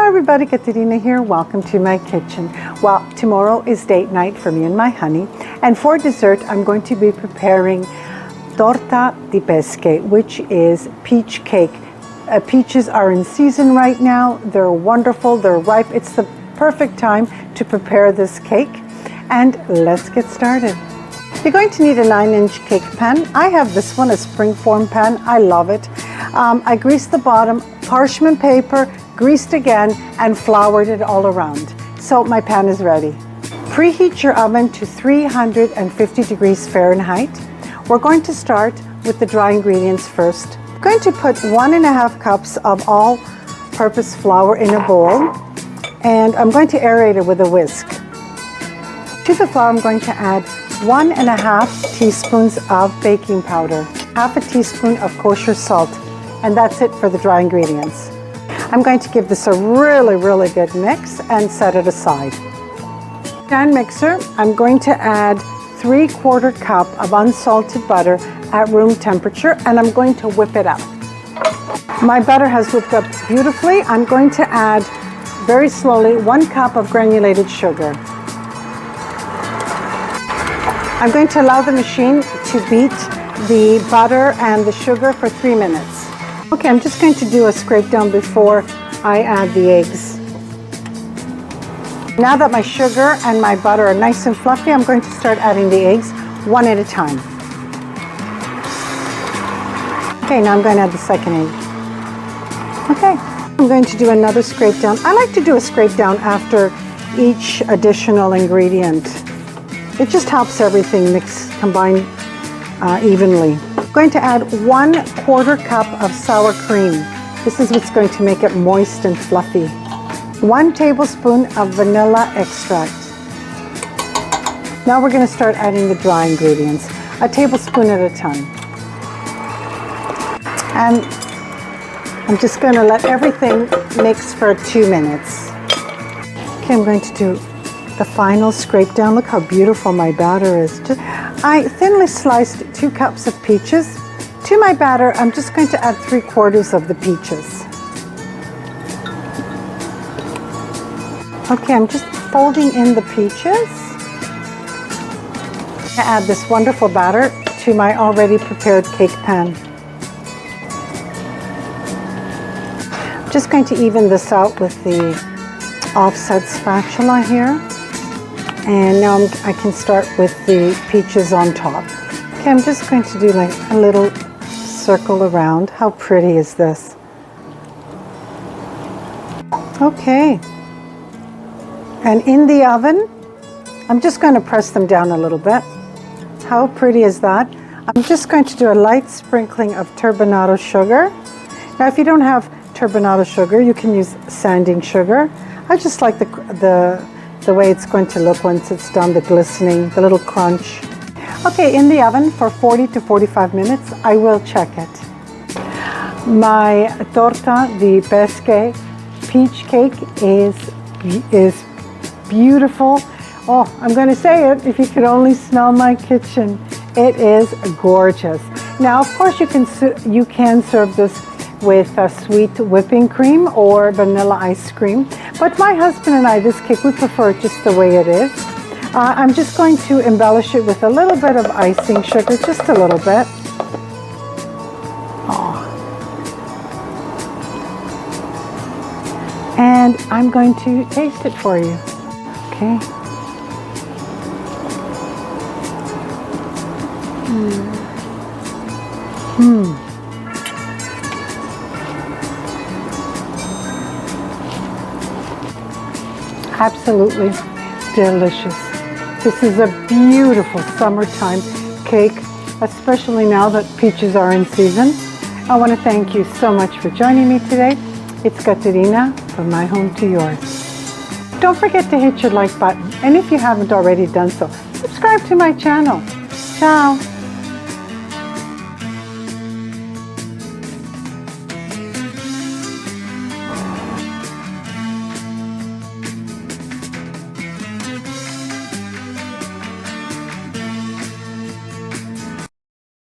Hi everybody, Katerina here. Welcome to my kitchen. Well, tomorrow is date night for me and my honey, and for dessert I'm going to be preparing Torta di Pesche, which is peach cake. Peaches are in season right now. They're wonderful, they're ripe. It's the perfect time to prepare this cake, and let's get started. You're going to need a 9-inch cake pan. I have this one, a springform pan. I love it. I greased the bottom, parchment paper, greased again, and floured it all around. So my pan is ready. Preheat your oven to 350 degrees Fahrenheit. We're going to start with the dry ingredients first. I'm going to put 1.5 cups of all-purpose flour in a bowl, and I'm going to aerate it with a whisk. To the flour, I'm going to add 1.5 teaspoons of baking powder, half a teaspoon of kosher salt, and that's it for the dry ingredients. I'm going to give this a really good mix and set it aside. Pan mixer, I'm going to add 3/4 cup of unsalted butter at room temperature, and I'm going to whip it up. My butter has whipped up beautifully. I'm going to add very slowly 1 cup of granulated sugar. I'm going to allow the machine to beat the butter and the sugar for 3 minutes. Okay, I'm just going to do a scrape down before I add the eggs. Now that my sugar and my butter are nice and fluffy, I'm going to start adding the eggs one at a time. Okay, now I'm going to add the second egg. Okay, I'm going to do another scrape down. I like to do a scrape down after each additional ingredient. It just helps everything combine evenly. I'm going to add 1/4 cup of sour cream. This is what's going to make it moist and fluffy. 1 tablespoon of vanilla extract. Now we're going to start adding the dry ingredients, a tablespoon at a time. And I'm just going to let everything mix for 2 minutes. Okay, I'm going to do the final scrape down. Look how beautiful my batter is. I thinly sliced 2 cups of peaches. To my batter, I'm just going to add 3/4 of the peaches. Okay, I'm just folding in the peaches. I add this wonderful batter to my already prepared cake pan. I'm just going to even this out with the offset spatula here. And now I can start with the peaches on top. Okay, I'm just going to do like a little circle around. How pretty is this? Okay. And in the oven, I'm just going to press them down a little bit. How pretty is that? I'm just going to do a light sprinkling of turbinado sugar. Now, if you don't have turbinado sugar, you can use sanding sugar. I just like the way it's going to look once it's done, the glistening, the little crunch. Okay, in the oven for 40 to 45 minutes, I will check it. My Torta di Pesche peach cake is beautiful. Oh, I'm going to say it, if you could only smell my kitchen. It is gorgeous. Now, of course, you can serve this with sweet whipping cream or vanilla ice cream. But my husband and I, this cake, we prefer it just the way it is. I'm just going to embellish it with a little bit of icing sugar, just a little bit. Oh. And I'm going to taste it for you. Okay. Absolutely delicious. This is a beautiful summertime cake, especially now that peaches are in season. I want to thank you so much for joining me today. It's Katerina, from my home to yours. Don't forget to hit your like button, and if you haven't already done so, subscribe to my channel. Ciao.